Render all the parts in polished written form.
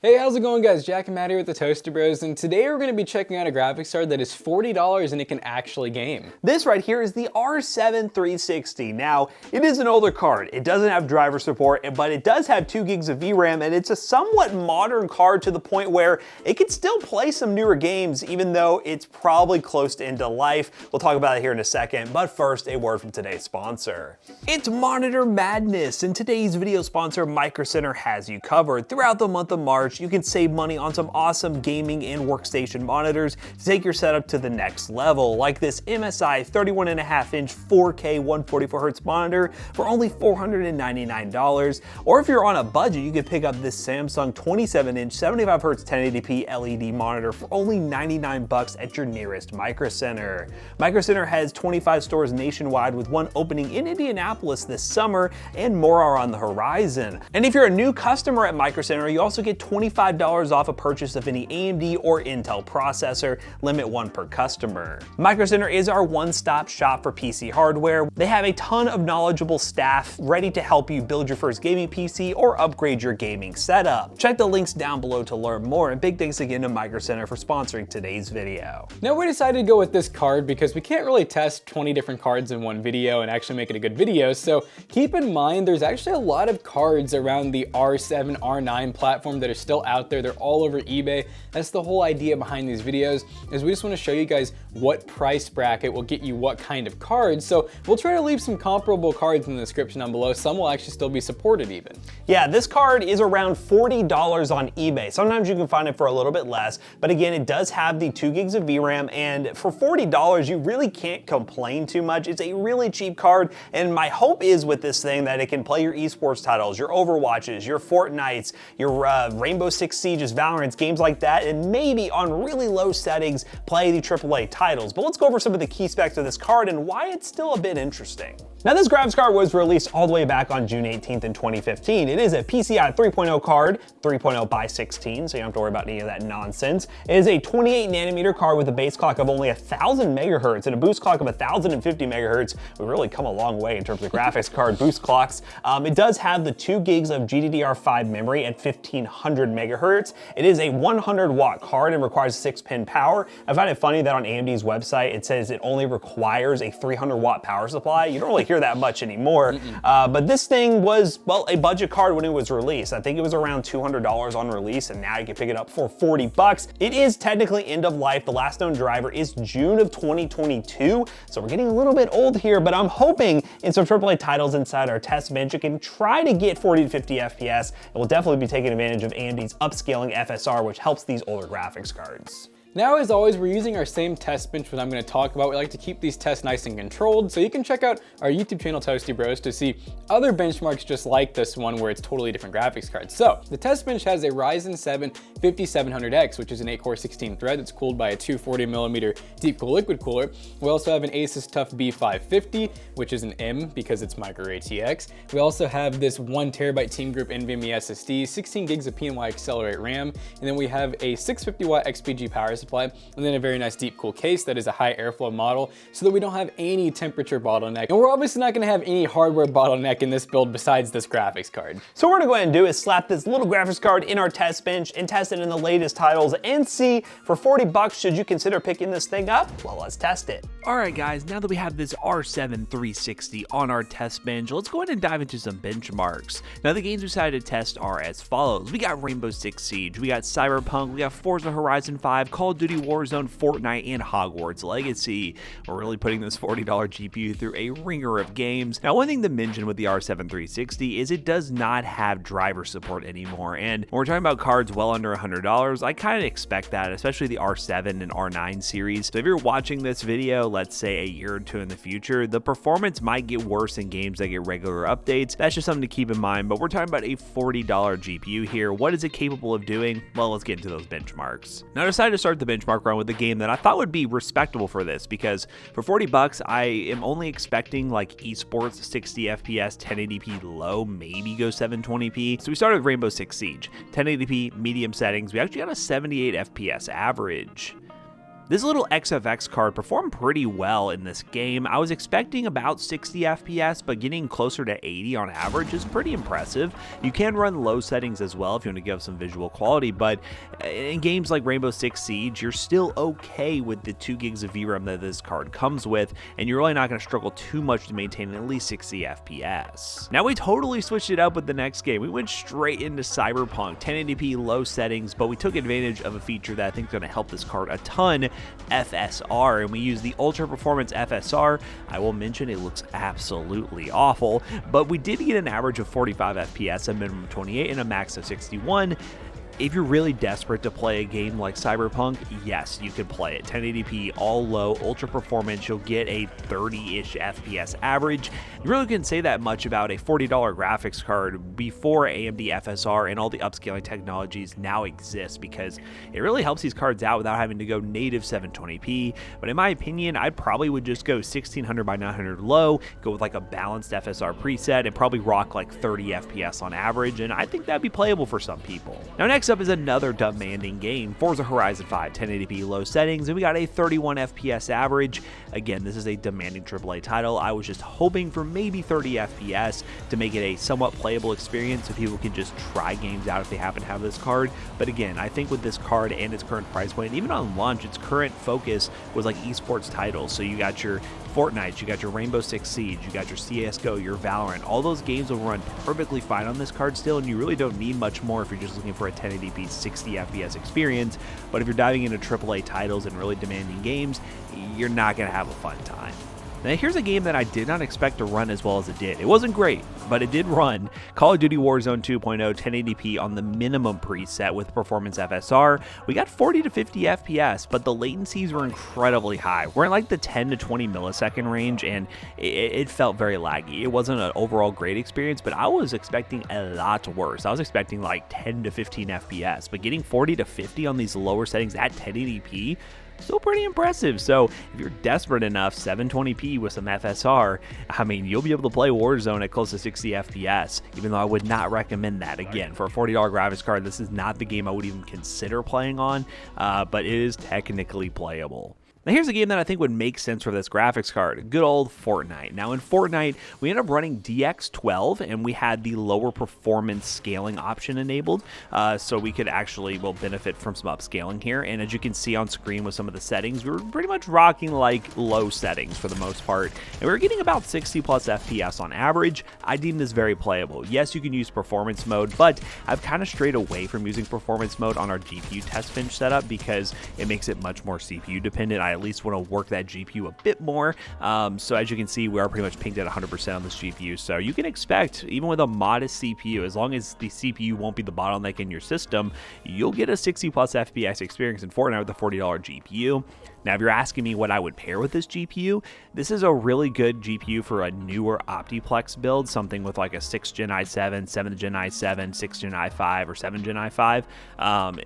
Hey, how's it going guys? Jack and Matt here with the Toasty Bros, and today we're going to be checking out a graphics card that is $40 and it can actually game. This right here is the R7 360. Now, it is an older card. It doesn't have driver support, but it does have 2 gigs of VRAM, and it's a somewhat modern card to the point where it can still play some newer games, even though it's probably close to end of life. We'll talk about it here in a second, but first, a word from today's sponsor. It's Monitor Madness, and today's video sponsor, Micro Center, has you covered. Throughout the month of March, you can save money on some awesome gaming and workstation monitors to take your setup to the next level, like this MSI 31.5-inch 4K 144Hz monitor for only $499. Or if you're on a budget, you could pick up this Samsung 27-inch 75Hz 1080p LED monitor for only $99 at your nearest Micro Center. Micro Center has 25 stores nationwide, with one opening in Indianapolis this summer, and more are on the horizon. And if you're a new customer at Micro Center, you also get $25 off a purchase of any AMD or Intel processor, limit 1 per customer. Micro Center is our one-stop shop for PC hardware. They have a ton of knowledgeable staff ready to help you build your first gaming PC or upgrade your gaming setup. Check the links down below to learn more, and big thanks again to Micro Center for sponsoring today's video. Now we decided to go with this card because we can't really test 20 different cards in one video and actually make it a good video, so keep in mind there's actually a lot of cards around the R7, R9 platform that are still out there. They're all over eBay. That's the whole idea behind these videos, is we just want to show you guys what price bracket will get you what kind of cards. So we'll try to leave some comparable cards in the description down below. Some will actually still be supported even. Yeah, this card is around $40 on eBay. Sometimes you can find it for a little bit less, but again, it does have the 2 gigs of VRAM, and for $40, you really can't complain too much. It's a really cheap card, and my hope is with this thing that it can play your esports titles, your Overwatches, your Fortnites, your Rainbow Six Sieges, Valorants, games like that, and maybe on really low settings, play the AAA titles. But let's go over some of the key specs of this card and why it's still a bit interesting. Now, this graphics card was released all the way back on June 18th in 2015. It is a PCI 3.0 card, 3.0 by 16, so you don't have to worry about any of that nonsense. It is a 28 nanometer card with a base clock of only 1000 megahertz and a boost clock of 1050 megahertz. We've really come a long way in terms of graphics card boost clocks. It does have the 2 gigs of GDDR5 memory at 1500 megahertz. It is a 100 watt card and requires 6-pin power. I find it funny that on AMD's website, it says it only requires a 300 watt power supply. You don't really hear that much anymore. But this thing was, well, a budget card when it was released. I think it was around $200 on release, and now you can pick it up for $40. It is technically end of life. The last known driver is June of 2022, so we're getting a little bit old here, but I'm hoping in some AAA titles inside our test bench, it can try to get 40 to 50 FPS, and we'll definitely be taking advantage of AMD's upscaling FSR, which helps these older graphics cards. Now, as always, we're using our same test bench, which I'm going to talk about. We like to keep these tests nice and controlled, so you can check out our YouTube channel, Toasty Bros, to see other benchmarks just like this one where it's totally different graphics cards. So, the test bench has a Ryzen 7 5700X, which is an 8-core 16-thread that's cooled by a 240mm deep cool liquid cooler. We also have an Asus TUF B550, which is an M because it's micro ATX. We also have this 1TB Team Group NVMe SSD, 16 gigs of PNY Accelerate RAM, and then we have a 650 watt XPG power supply, and then a very nice deep cool case that is a high airflow model so that we don't have any temperature bottleneck. And we're obviously not going to have any hardware bottleneck in this build besides this graphics card. So what we're going to go ahead and do is slap this little graphics card in our test bench and test it in the latest titles and see, for $40, should you consider picking this thing up? Well, let's test it. Alright guys, now that we have this R7 360 on our test bench, let's go ahead and dive into some benchmarks. Now the games we decided to test are as follows. We got Rainbow Six Siege, we got Cyberpunk, we got Forza Horizon 5, Call of Duty Warzone, Fortnite, and Hogwarts Legacy. We're really putting this $40 GPU through a ringer of games. Now, one thing to mention with the R7 360 is it does not have driver support anymore, and when we're talking about cards well under $100, I kind of expect that, especially the R7 and R9 series. So if you're watching this video, let's say a year or two in the future, the performance might get worse in games that get regular updates. That's just something to keep in mind, but we're talking about a $40 GPU here. What is it capable of doing? Well, let's get into those benchmarks. Now, I decided to start the benchmark run with a game that I thought would be respectable for this, because for $40, I am only expecting like esports 60 FPS, 1080p low, maybe go 720p. So we started with Rainbow Six Siege, 1080p medium settings. We actually got a 78 FPS average. This little XFX card performed pretty well in this game. I was expecting about 60 FPS, but getting closer to 80 on average is pretty impressive. You can run low settings as well if you want to give some visual quality, but in games like Rainbow Six Siege, you're still okay with the 2 gigs of VRAM that this card comes with, and you're really not going to struggle too much to maintain at least 60 FPS. Now we totally switched it up with the next game. We went straight into Cyberpunk, 1080p low settings, but we took advantage of a feature that I think is going to help this card a ton, FSR, and we use the Ultra Performance FSR. I will mention it looks absolutely awful, but we did get an average of 45 FPS, a minimum of 28, and a max of 61. If you're really desperate to play a game like Cyberpunk, yes, you can play it. 1080p, all low, ultra performance, you'll get a 30-ish FPS average. You really couldn't say that much about a $40 graphics card before AMD FSR and all the upscaling technologies now exist, because it really helps these cards out without having to go native 720p. But in my opinion, I probably would just go 1600 by 900 low, go with like a balanced FSR preset, and probably rock like 30 FPS on average, and I think that'd be playable for some people. Now next up is another demanding game, Forza Horizon 5, 1080p low settings, and we got a 31 FPS average. Again, this is a demanding AAA title. I was just hoping for maybe 30 FPS to make it a somewhat playable experience so people can just try games out if they happen to have this card. But again, I think with this card and its current price point, even on launch, its current focus was like esports titles. So you got your Fortnite, you got your Rainbow Six Siege, you got your CSGO, your Valorant. All those games will run perfectly fine on this card still, and you really don't need much more if you're just looking for a 1080p 60 FPS experience. But if you're diving into AAA titles and really demanding games, you're not going to have a fun time. Now here's a game that I did not expect to run as well as it did. It wasn't great, but it did run. Call of Duty Warzone 2.0 1080p on the minimum preset with Performance FSR. We got 40 to 50 FPS, but the latencies were incredibly high. We're in like the 10 to 20 millisecond range, and it felt very laggy. It wasn't an overall great experience, but I was expecting a lot worse. I was expecting like 10 to 15 FPS, but getting 40 to 50 on these lower settings at 1080p, still pretty impressive. So if you're desperate enough, 720p with some FSR, I mean, you'll be able to play Warzone at close to 60 FPS, even though I would not recommend that. Again, for a $40 graphics card, this is not the game I would even consider playing on, but it is technically playable. Now here's a game that I think would make sense for this graphics card, good old Fortnite. Now in Fortnite, we ended up running DX12, and we had the lower performance scaling option enabled, so we could actually, well, benefit from some upscaling here. And as you can see on screen with some of the settings, we were pretty much rocking like low settings for the most part, and we were getting about 60 plus FPS on average. I deem this very playable. Yes, you can use performance mode, but I've kind of strayed away from using performance mode on our GPU test bench setup because it makes it much more CPU dependent. I at least want to work that GPU a bit more. So as you can see, we are pretty much pinged at 100% on this GPU. So you can expect, even with a modest CPU, as long as the CPU won't be the bottleneck in your system, you'll get a 60 plus FPS experience in Fortnite with a $40 GPU. Now, if you're asking me what I would pair with this GPU, this is a really good GPU for a newer Optiplex build, something with like a 6th Gen i7, 7th Gen i7, 6th Gen i5, or 7th Gen i5,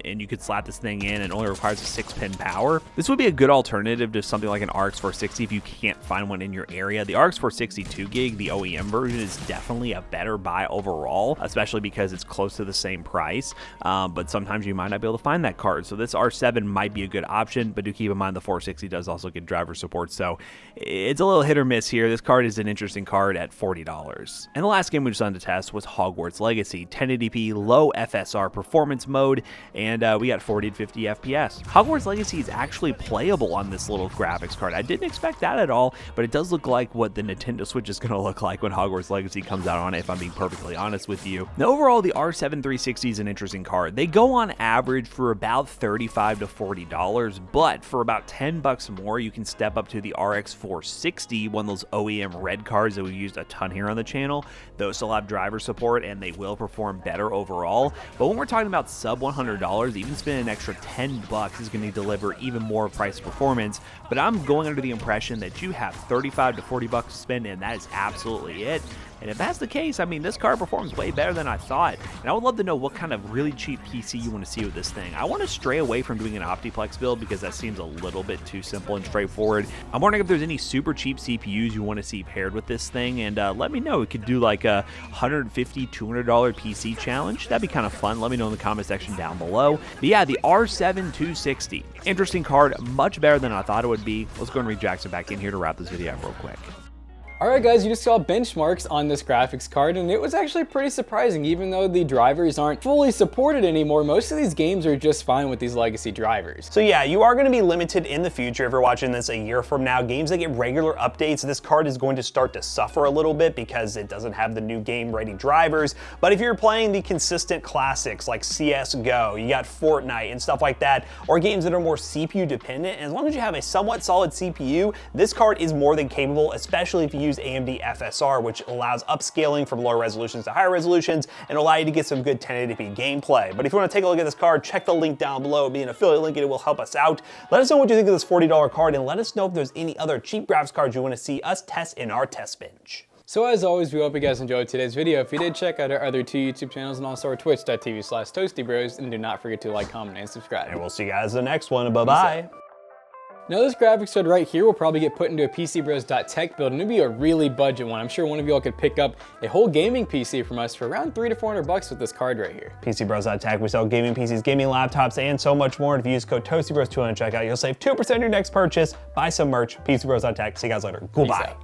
and you could slap this thing in and it only requires a 6-pin power. This would be a good alternative to something like an RX 460 if you can't find one in your area. The RX 460 2 gig, the OEM version, is definitely a better buy overall, especially because it's close to the same price, but sometimes you might not be able to find that card. So this R7 might be a good option, but do keep in mind the 460 does also get driver support, so it's a little hit or miss here. This card is an interesting card at $40. And the last game we decided to test was Hogwarts Legacy, 1080p low FSR performance mode, and we got 40 to 50 FPS. Hogwarts Legacy is actually playable on this little graphics card. I didn't expect that at all, but it does look like what the Nintendo Switch is going to look like when Hogwarts Legacy comes out on it, if I'm being perfectly honest with you. Now overall, the R7 360 is an interesting card. They go on average for about $35 to $40, but for about $10 more, you can step up to the RX 460, one of those OEM red cards that we've used a ton here on the channel. Those still have driver support and they will perform better overall. But when we're talking about sub $100, even spending an extra $10 is going to deliver even more price performance. But I'm going under the impression that you have $35 to $40 to spend, and that is absolutely it. And if that's the case, I mean, this card performs way better than I thought. And I would love to know what kind of really cheap PC you want to see with this thing. I want to stray away from doing an Optiplex build because that seems a little bit too simple and straightforward. I'm wondering if there's any super cheap CPUs you want to see paired with this thing, and let me know. We could do like a $150, $200 PC challenge. That'd be kind of fun. Let me know in the comment section down below. But yeah, the R7 260. Interesting card, much better than I thought it would be. Let's go and read Jackson back in here to wrap this video up real quick. Alright guys, you just saw benchmarks on this graphics card, and it was actually pretty surprising. Even though the drivers aren't fully supported anymore, most of these games are just fine with these legacy drivers. So yeah, you are going to be limited in the future if you're watching this a year from now. Games that get regular updates, this card is going to start to suffer a little bit because it doesn't have the new game-ready drivers. But if you're playing the consistent classics like CSGO, you got Fortnite and stuff like that, or games that are more CPU dependent, and as long as you have a somewhat solid CPU, this card is more than capable, especially if you use AMD FSR, which allows upscaling from lower resolutions to higher resolutions and allow you to get some good 1080p gameplay. But if you want to take a look at this card, check the link down below. It'll be an affiliate link and it will help us out. Let us know what you think of this $40 card, and let us know if there's any other cheap graphics cards you want to see us test in our test bench. So as always, we hope you guys enjoyed today's video. If you did, check out our other 2 YouTube channels and also our twitch.tv/ToastyBros, and do not forget to like, comment, and subscribe. And we'll see you guys in the next one. Bye-bye. Now this graphics card right here will probably get put into a PCBros.tech build, and it'd be a really budget one. I'm sure one of y'all could pick up a whole gaming PC from us for around $300 to $400 with this card right here. PCBros.tech, we sell gaming PCs, gaming laptops, and so much more. And if you use code ToastyBros2 on checkout, you'll save 2% on your next purchase. Buy some merch, PCBros.tech. See you guys later. Goodbye.